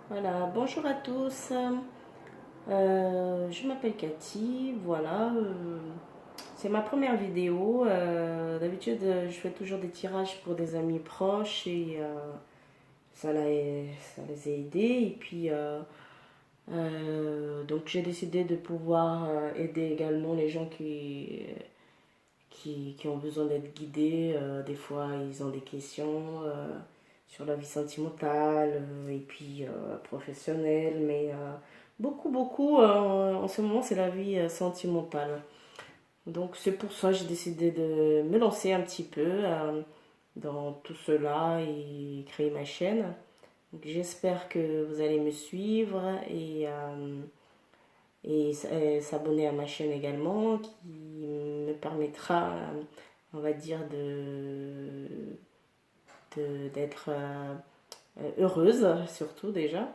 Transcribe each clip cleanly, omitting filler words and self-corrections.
Voilà, bonjour à tous. Je m'appelle Cathy. Voilà, c'est ma première vidéo. D'habitude, je fais toujours des tirages pour des amis proches et ça les a aidés. Et puis, donc, j'ai décidé de pouvoir aider également les gens qui ont besoin d'être guidés. Des fois, ils ont des questions sur la vie sentimentale et puis professionnelle, mais beaucoup en ce moment, c'est la vie sentimentale. Donc, c'est pour ça que j'ai décidé de me lancer un petit peu dans tout cela et créer ma chaîne. Donc, j'espère que vous allez me suivre et s'abonner à ma chaîne également, qui me permettra, on va dire, d'être heureuse, surtout déjà,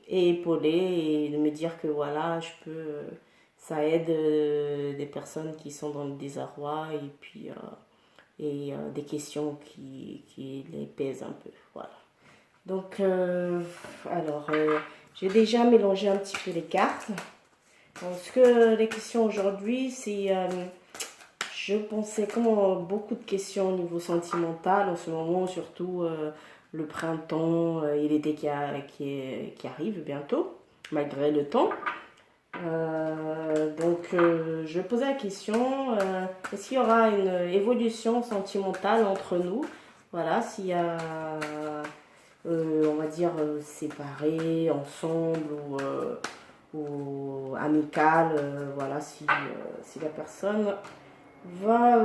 et épaulée, et de me dire que voilà, ça aide des personnes qui sont dans le désarroi et puis des questions qui les pèsent un peu. Voilà. Donc, j'ai déjà mélangé un petit peu les cartes. Ce que les questions aujourd'hui, c'est, je pensais comme beaucoup de questions au niveau sentimental en ce moment, surtout le printemps et l'été qui arrive bientôt, malgré le temps. Je posais la question, est-ce qu'il y aura une évolution sentimentale entre nous? Voilà, s'il y a, on va dire, séparés, ensemble ou amical, voilà, si la personne va...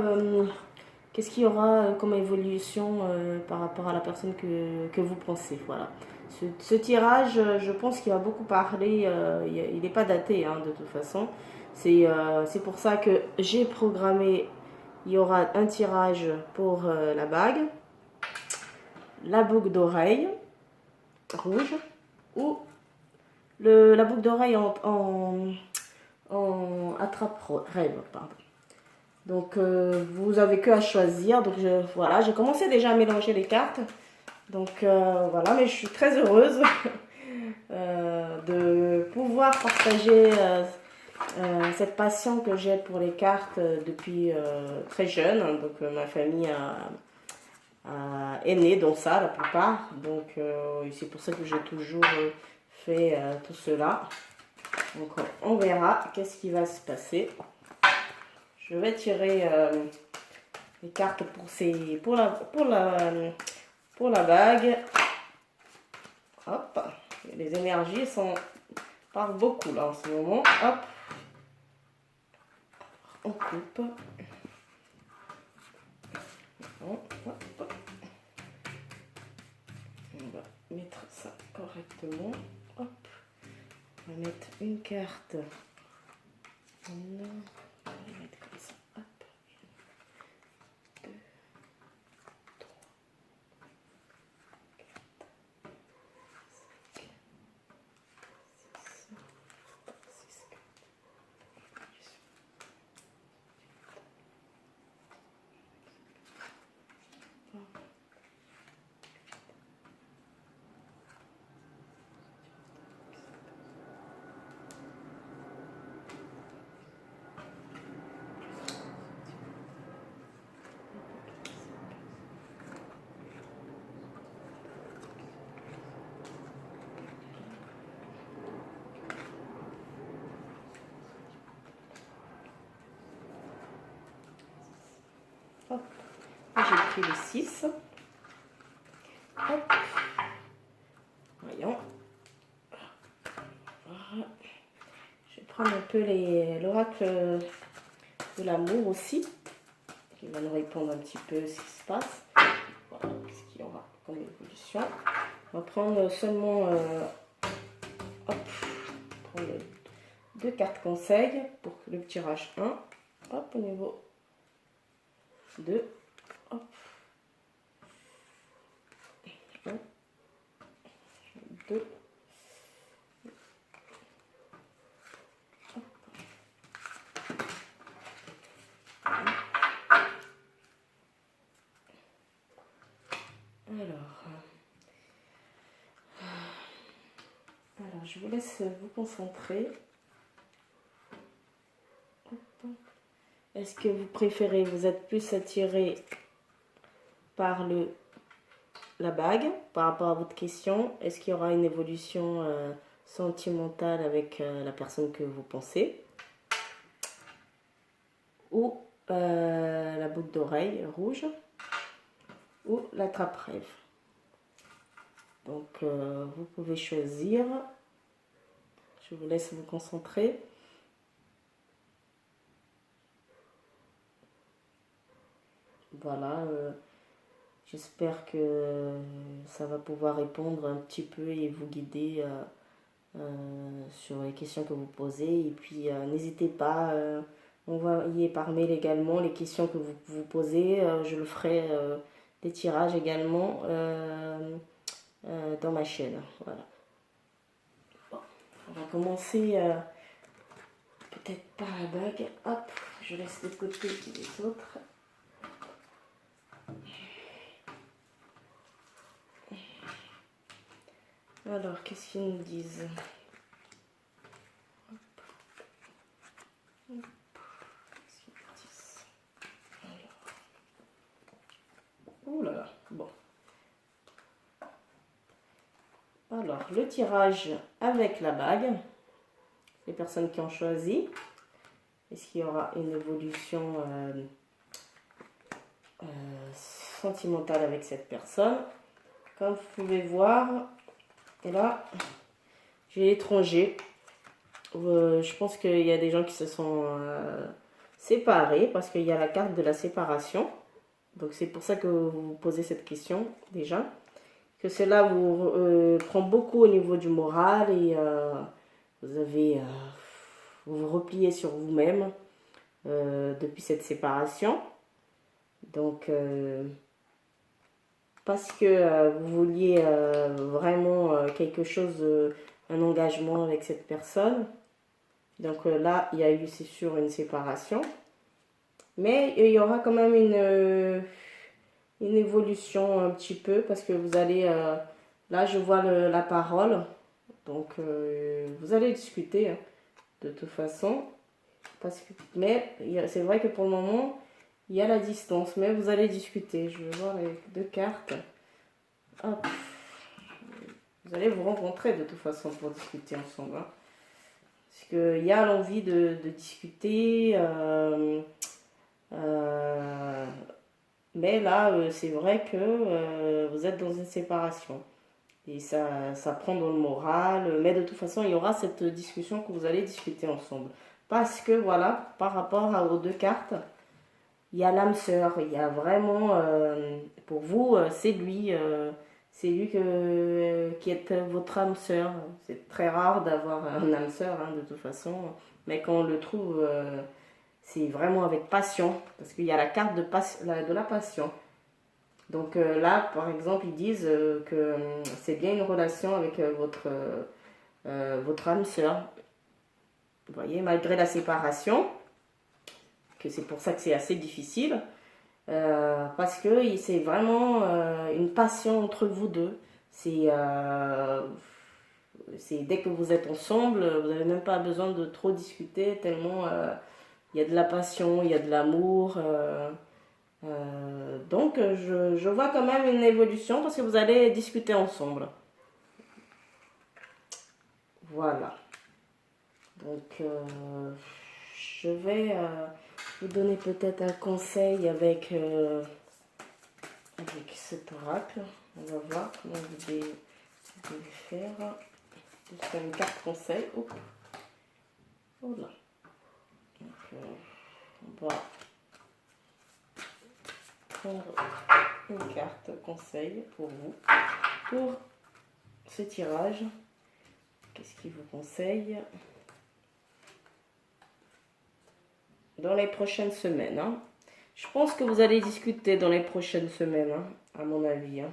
qu'est-ce qu'il y aura comme évolution par rapport à la personne que vous pensez, voilà. Ce tirage, je pense qu'il va beaucoup parler, il n'est pas daté hein, de toute façon. C'est pour ça que j'ai programmé, il y aura un tirage pour la bague, la boucle d'oreille rouge ou la boucle d'oreille en attrape-rêve, pardon. Donc vous avez que à choisir. Donc voilà, j'ai commencé déjà à mélanger les cartes. Donc voilà, mais je suis très heureuse de pouvoir partager cette passion que j'ai pour les cartes depuis très jeune. Donc ma famille est née dans ça, la plupart. Donc c'est pour ça que j'ai toujours fait tout cela. Donc on verra qu'est-ce qui va se passer. Je vais tirer les cartes pour la bague. Hop, les énergies partent beaucoup là en ce moment. Hop, on coupe. Hop, hop. On va mettre ça correctement. Hop, on va mettre une carte. On va les mettre comme ça. Hop, 1, 2, 3, 4, 5, 6, 7, 8. Hop, j'ai pris le 6. Hop, voyons. Voilà. Je vais prendre un peu l'oracle de l'amour aussi, qui va nous répondre un petit peu ce qui se passe. Voilà, ce qu'il y aura comme évolution. On va prendre seulement hop, prendre deux cartes conseils pour le tirage 1. Hop, au niveau 2. Hop. 1, 2. Alors, Alors, je vous laisse vous concentrer. Est-ce que vous préférez, vous êtes plus attiré par la bague par rapport à votre question? Est-ce qu'il y aura une évolution sentimentale avec la personne que vous pensez? Ou la boucle d'oreille rouge? Ou la trappe-rêve? Donc, vous pouvez choisir. Je vous laisse vous concentrer. Voilà, j'espère que ça va pouvoir répondre un petit peu et vous guider sur les questions que vous posez. Et puis, n'hésitez pas, envoyez par mail également les questions que vous vous posez. Je le ferai des tirages également dans ma chaîne. Voilà. Bon, on va commencer peut-être par la bague. Hop, je laisse de côté les autres. Alors, qu'est-ce qu'ils nous disent? Ouh là là, bon. Alors, le tirage avec la bague. Les personnes qui ont choisi. Est-ce qu'il y aura une évolution sentimentale avec cette personne? Comme vous pouvez voir, et là, j'ai l'étranger. Je pense qu'il y a des gens qui se sont séparés parce qu'il y a la carte de la séparation. Donc c'est pour ça que vous vous posez cette question déjà. Que cela vous prend beaucoup au niveau du moral et vous vous repliez sur vous-même depuis cette séparation. Donc parce que vous vouliez vraiment quelque chose, un engagement avec cette personne. Donc là, il y a eu, c'est sûr, une séparation. Mais il y aura quand même une évolution un petit peu parce que vous allez... là, je vois la parole. Donc, vous allez discuter hein, de toute façon. Mais c'est vrai que pour le moment, il y a la distance. Mais vous allez discuter. Je vais voir les deux cartes. Hop. Vous allez vous rencontrer de toute façon pour discuter ensemble. Hein. Parce qu'il y a l'envie de discuter. Mais là, c'est vrai que vous êtes dans une séparation. Et ça prend dans le moral. Mais de toute façon, il y aura cette discussion que vous allez discuter ensemble. Parce que voilà, par rapport aux deux cartes, il y a l'âme sœur. Il y a vraiment, pour vous, c'est lui. C'est lui qui est votre âme sœur. C'est très rare d'avoir un âme sœur, hein, de toute façon. Mais quand on le trouve, c'est vraiment avec passion. Parce qu'il y a la carte de la passion. Donc là, par exemple, ils disent que c'est bien une relation avec votre âme sœur. Vous voyez, malgré la séparation, que c'est pour ça que c'est assez difficile. Parce que c'est vraiment une passion entre vous deux. C'est dès que vous êtes ensemble, vous n'avez même pas besoin de trop discuter, tellement il y a de la passion, il y a de l'amour. Donc je vois quand même une évolution parce que vous allez discuter ensemble. Voilà. Donc je vais vous donner peut-être un conseil avec cet oracle. On va voir comment vous devez faire. Juste une carte conseil. Oh. Voilà. Donc on va prendre une carte conseil pour vous. Pour ce tirage, qu'est-ce qu'il vous conseille dans les prochaines semaines hein. Je pense que vous allez discuter dans les prochaines semaines, hein, à mon avis. Hein.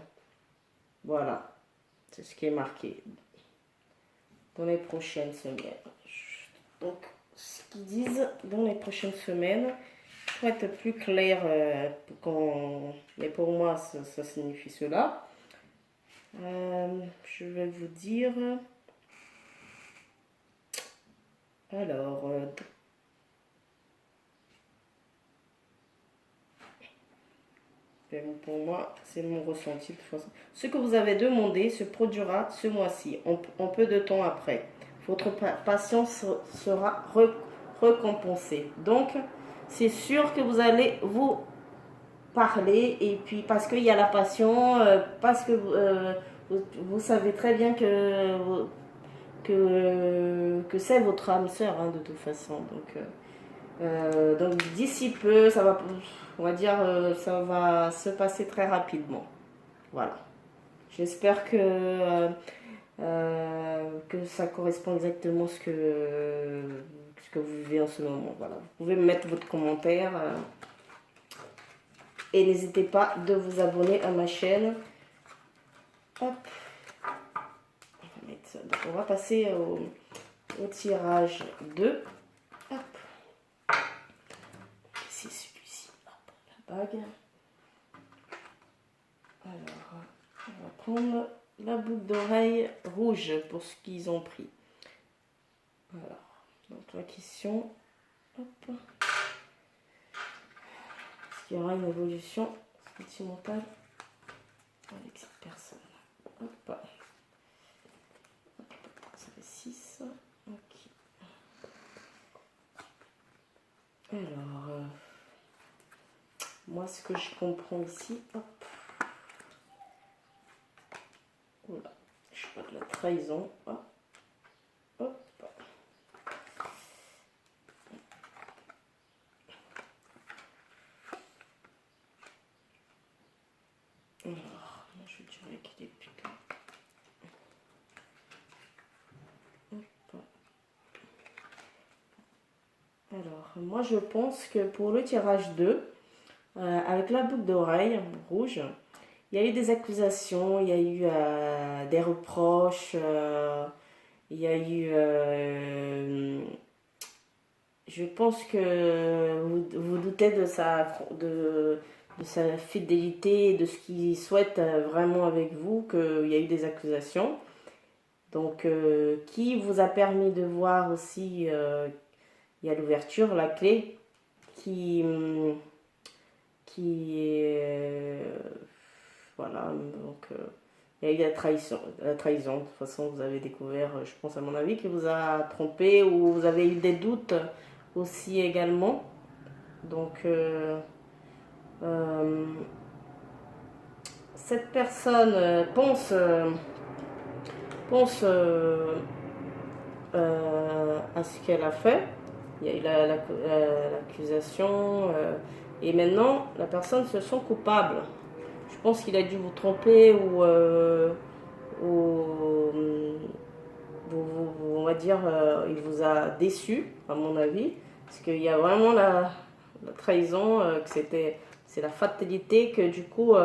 Voilà, c'est ce qui est marqué. Dans les prochaines semaines. Donc, ce qu'ils disent dans les prochaines semaines, pour être plus clair, mais pour moi, ça signifie cela. Je vais vous dire... Alors, mais bon, pour moi, c'est mon ressenti de toute façon. Ce que vous avez demandé se produira ce mois-ci, en peu de temps après. Votre patience sera récompensée. Donc, c'est sûr que vous allez vous parler, et puis parce qu'il y a la passion, parce que vous savez très bien que c'est votre âme sœur, hein, de toute façon. Donc d'ici peu, ça va, on va dire, ça va se passer très rapidement. Voilà. J'espère que ça correspond exactement à ce que vous vivez en ce moment. Voilà. Vous pouvez mettre votre commentaire et n'hésitez pas de vous abonner à ma chaîne. Hop. On va mettre ça. Donc on va passer au tirage 2. Hop. C'est celui-ci. La bague. Alors, on va prendre la boucle d'oreille rouge pour ce qu'ils ont pris. Alors, donc la question, hop. Est-ce qu'il y aura une évolution sentimentale avec cette personne? Hop. Ça fait 6. Ok. Alors, moi ce que je comprends ici, hop. Oula, je vois de la trahison. Hop. Hop. Alors, je dirais qu'il est piquant. Hop. Alors, moi je pense que pour le tirage 2, avec la boucle d'oreille rouge, il y a eu des accusations, il y a eu des reproches, il y a eu... je pense que vous doutez de sa fidélité, de ce qu'il souhaite vraiment avec vous, qu'il y a eu des accusations. Donc, qui vous a permis de voir aussi, il y a l'ouverture, la clé, qui est... voilà, donc il y a eu la trahison. De toute façon, vous avez découvert, je pense à mon avis, qu'il vous a trompé, ou vous avez eu des doutes aussi également. Donc, cette personne pense à ce qu'elle a fait. Il y a eu l'accusation, et maintenant la personne se sent coupable. Je pense qu'il a dû vous tromper, ou on va dire, il vous a déçu, à mon avis, parce qu'il y a vraiment la trahison, que c'est la fatalité, que du coup,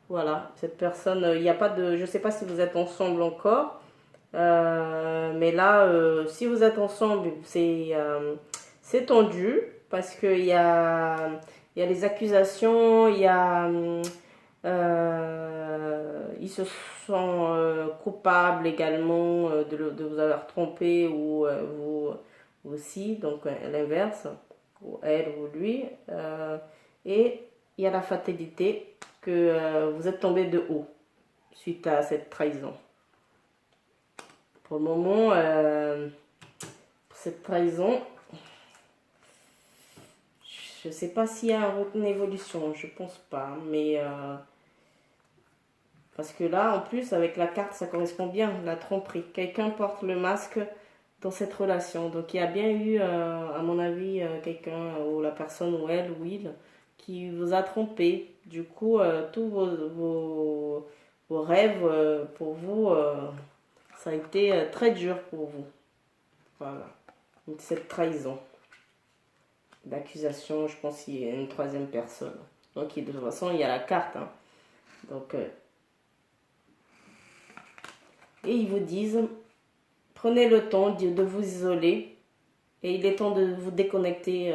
voilà, cette personne, il n'y a pas de, je sais pas si vous êtes ensemble encore, mais là, si vous êtes ensemble, c'est tendu, parce qu'il y a les accusations, ils se sont coupables également de vous avoir trompé, ou vous aussi, donc l'inverse, ou elle ou lui. Et il y a la fatalité que vous êtes tombé de haut suite à cette trahison. Pour le moment, pour cette trahison, je ne sais pas s'il y a une évolution, je pense pas, mais parce que là, en plus, avec la carte, ça correspond bien, la tromperie. Quelqu'un porte le masque dans cette relation. Donc, il y a bien eu, à mon avis, quelqu'un, ou la personne, ou elle, ou il, qui vous a trompé. Du coup, tous vos rêves, pour vous, ça a été très dur pour vous. Voilà. Donc, cette trahison d'accusation, je pense qu'il y a une troisième personne. Donc, de toute façon, il y a la carte. Hein. Donc, et ils vous disent, prenez le temps de vous isoler, et il est temps de vous déconnecter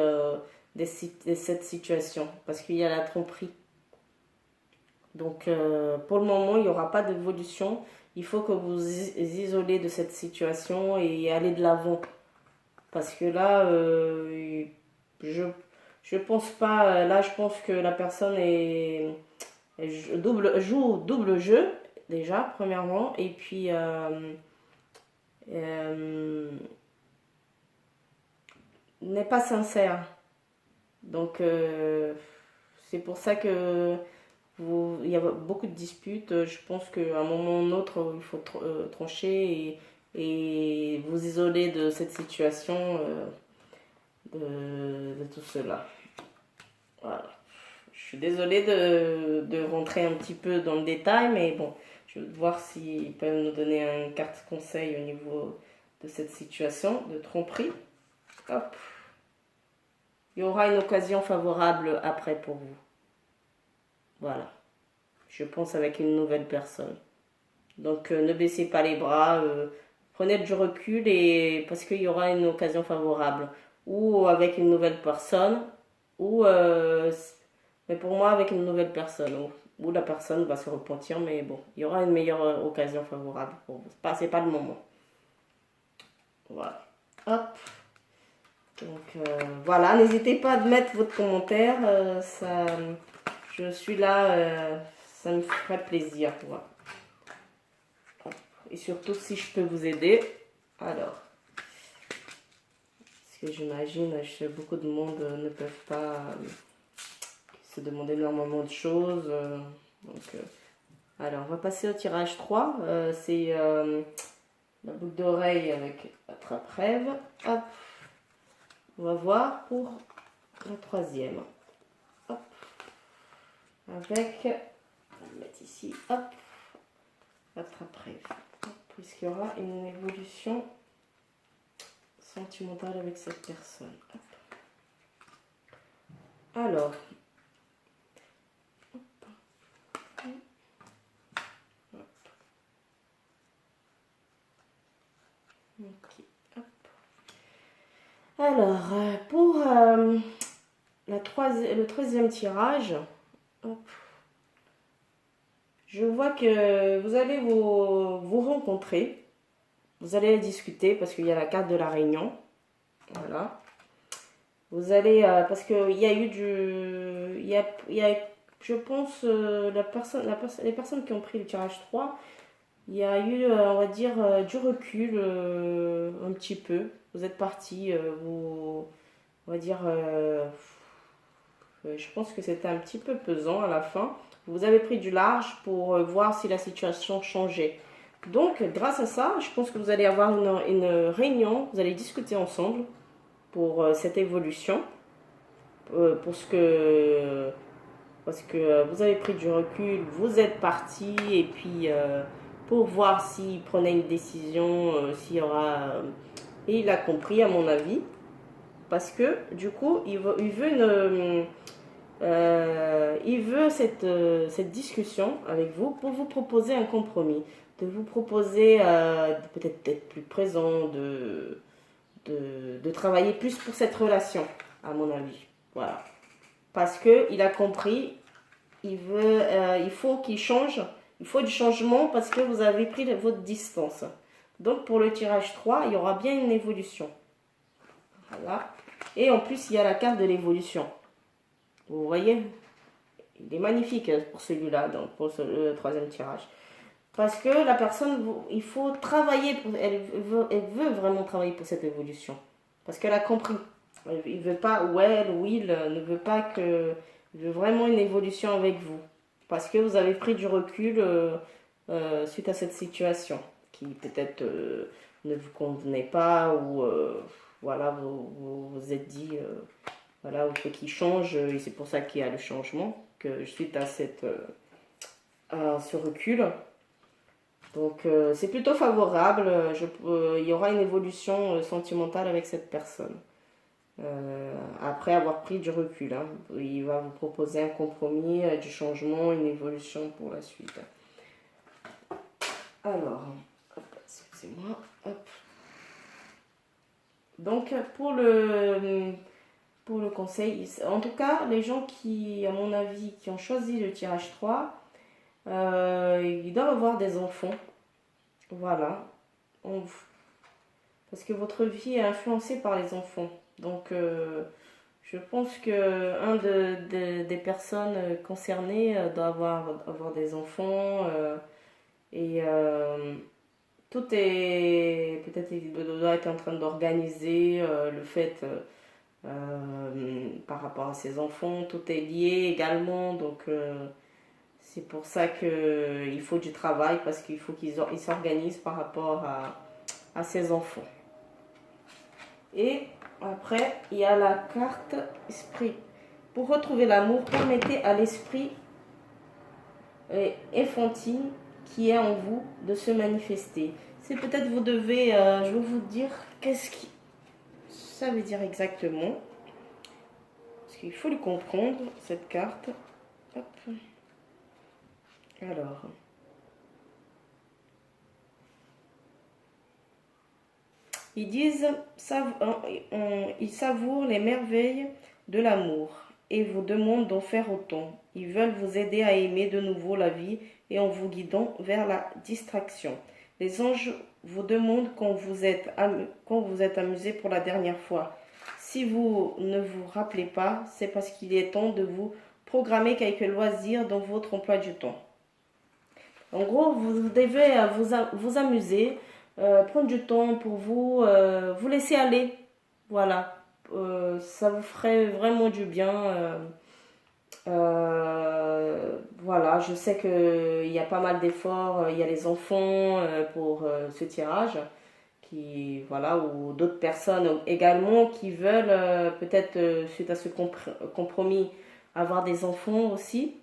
de cette situation, parce qu'il y a la tromperie. Donc pour le moment, il n'y aura pas d'évolution. Il faut que vous vous isolez de cette situation et aller de l'avant. Parce que là, je, je pense pas, là je pense que la personne joue double jeu, déjà, premièrement, et puis euh, n'est pas sincère. Donc, c'est pour ça que il y a beaucoup de disputes. Je pense qu'à un moment ou un autre, il faut trancher et vous isoler de cette situation, de tout cela. Voilà. Je suis désolée de rentrer un petit peu dans le détail, mais bon, je vais voir s'ils peuvent nous donner un carte conseil au niveau de cette situation de tromperie. Hop. Il y aura une occasion favorable après pour vous. Voilà. Je pense avec une nouvelle personne. Donc ne baissez pas les bras, prenez du recul et parce qu'il y aura une occasion favorable. Ou avec une nouvelle personne, ou mais pour moi avec une nouvelle personne. Ou la personne va se repentir, mais bon, il y aura une meilleure occasion favorable pour vous. C'est pas le moment. Voilà. Hop. Donc voilà, n'hésitez pas à mettre votre commentaire. Je suis là, ça me ferait plaisir. Voilà. Et surtout si je peux vous aider. Alors, parce que j'imagine que beaucoup de monde ne peuvent pas se demander énormément de choses. Alors, on va passer au tirage 3. C'est la boucle d'oreille avec attrape-rêve. Hop. On va voir pour la troisième. Hop. Avec, on va mettre ici, hop, attrape-rêve. Puisqu'il y aura une évolution sentimentale avec cette personne. Hop. Alors, hop. Hop. Ok. Hop. Alors, pour le troisième tirage, hop, je vois que vous allez vous rencontrer. Vous allez discuter parce qu'il y a la carte de la réunion. Voilà. Vous allez, parce qu'il y a eu je pense, les personnes qui ont pris le tirage 3, il y a eu, on va dire, du recul un petit peu. Vous êtes partis, on va dire, je pense que c'était un petit peu pesant à la fin. Vous avez pris du large pour voir si la situation changeait. Donc, grâce à ça, je pense que vous allez avoir une réunion, vous allez discuter ensemble pour cette évolution, parce que vous avez pris du recul, vous êtes parti, et puis pour voir s'il prenait une décision, s'il y aura... et il a compris, à mon avis, parce que du coup, il veut cette discussion avec vous pour vous proposer un compromis, de vous proposer peut-être d'être plus présent, de travailler plus pour cette relation, à mon avis. Voilà. Parce qu'il a compris, il faut qu'il change, il faut du changement parce que vous avez pris votre distance. Donc pour le tirage 3, il y aura bien une évolution. Voilà. Et en plus, il y a la carte de l'évolution. Vous voyez, il est magnifique pour celui-là, pour le troisième tirage. Parce que la personne, il faut travailler, elle veut vraiment travailler pour cette évolution. Parce qu'elle a compris. Il veut pas, ou elle, ou il ne veut pas que... Il veut vraiment une évolution avec vous. Parce que vous avez pris du recul suite à cette situation. Qui peut-être ne vous convenait pas, ou voilà, vous êtes dit, voilà, il faut qu'il change, et c'est pour ça qu'il y a le changement, que suite à ce recul. Donc c'est plutôt favorable, il y aura une évolution sentimentale avec cette personne. Après avoir pris du recul, hein. Il va vous proposer un compromis, du changement, une évolution pour la suite. Alors, excusez-moi, hop. Donc pour le conseil, en tout cas, les gens qui, à mon avis, qui ont choisi le tirage 3, ils doivent avoir des enfants. Voilà. parce que votre vie est influencée par les enfants. Donc, je pense que des personnes concernées doit avoir des enfants et tout est peut-être il doit être en train d'organiser le fait par rapport à ses enfants, tout est lié également, donc c'est pour ça qu'il faut du travail parce qu'il faut qu'ils s'organisent par rapport à ses enfants. Et après, il y a la carte esprit. Pour retrouver l'amour, permettez à l'esprit infantile qui est en vous de se manifester. C'est peut-être vous devez, je vais vous dire qu'est-ce que ça veut dire exactement. Parce qu'il faut le comprendre, cette carte. Hop. Alors. Ils disent, ils savourent les merveilles de l'amour et vous demandent d'en faire autant. Ils veulent vous aider à aimer de nouveau la vie et en vous guidant vers la distraction. Les anges vous demandent quand vous êtes amusé pour la dernière fois. Si vous ne vous rappelez pas, c'est parce qu'il est temps de vous programmer quelques loisirs dans votre emploi du temps. En gros, vous devez vous amuser, prendre du temps pour vous, vous laisser aller. Voilà, ça vous ferait vraiment du bien. Voilà, je sais qu'il y a pas mal d'efforts, il y a les enfants pour ce tirage, qui, voilà, ou d'autres personnes également qui veulent peut-être suite à ce compromis avoir des enfants aussi.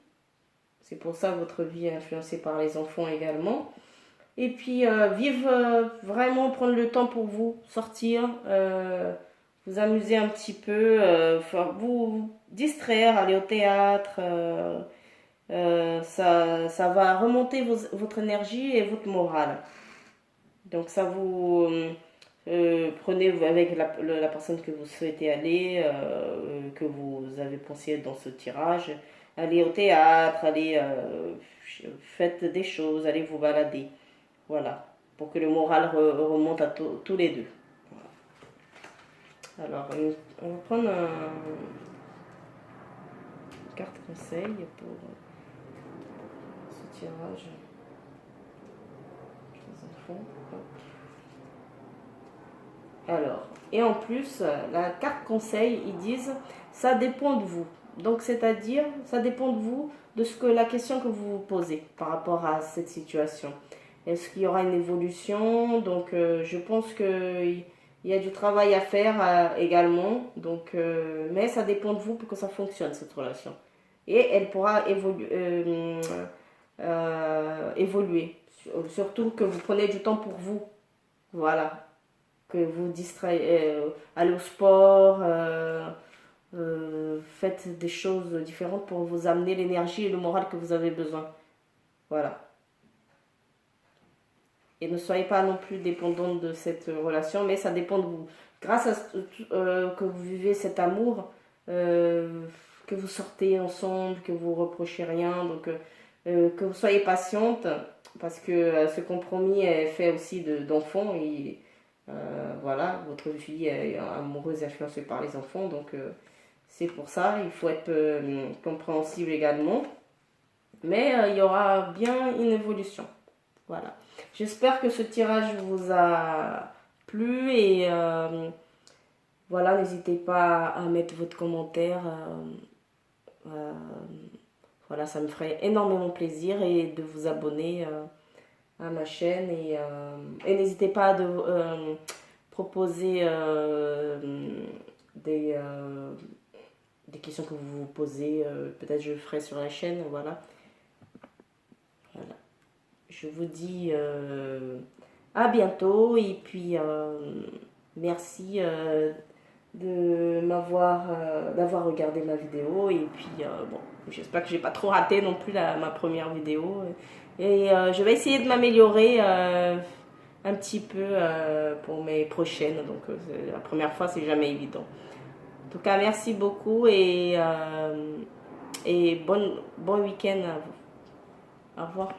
C'est pour ça que votre vie est influencée par les enfants également. Et puis, vivre vraiment, prendre le temps pour vous, sortir, vous amuser un petit peu, vous distraire, aller au théâtre. Ça va remonter votre énergie et votre morale. Donc, ça vous... prenez avec la personne que vous souhaitez aller, que vous avez pensé dans ce tirage. Allez au théâtre, allez, faites des choses, allez vous balader. Voilà, pour que le moral remonte à tous les deux. Voilà. Alors, on va prendre une carte conseil pour ce tirage des enfants. Alors, et en plus, la carte conseil, ils disent, ça dépend de vous. Donc, c'est-à-dire, ça dépend de vous, de ce que la question que vous vous posez par rapport à cette situation. Est-ce qu'il y aura une évolution? Donc, je pense qu'il y a du travail à faire également. Donc, mais ça dépend de vous pour que ça fonctionne, cette relation. Et elle pourra évoluer. Surtout que vous prenez du temps pour vous. Voilà. Que vous distrayez, allez au sport, faites des choses différentes pour vous amener l'énergie et le moral que vous avez besoin. Voilà. Et ne soyez pas non plus dépendante de cette relation, mais ça dépend de vous. Grâce à que vous vivez cet amour, que vous sortez ensemble, que vous reprochez rien, donc que vous soyez patiente, parce que ce compromis est fait aussi d'enfants. Et voilà, votre fille est amoureuse et influencée par les enfants, donc c'est pour ça, il faut être compréhensible également. Mais il y aura bien une évolution. Voilà. J'espère que ce tirage vous a plu et voilà, n'hésitez pas à mettre votre commentaire. Voilà, ça me ferait énormément plaisir et de vous abonner à ma chaîne et n'hésitez pas à proposer des questions que vous vous posez. Peut-être je le ferai sur la chaîne. Voilà. Voilà. Je vous dis à bientôt et puis merci d'avoir regardé ma vidéo et puis bon, j'espère que j'ai pas trop raté non plus ma première vidéo et je vais essayer de m'améliorer un petit peu pour mes prochaines, donc la première fois c'est jamais évident. En tout cas, merci beaucoup et bon week-end à vous. Au revoir.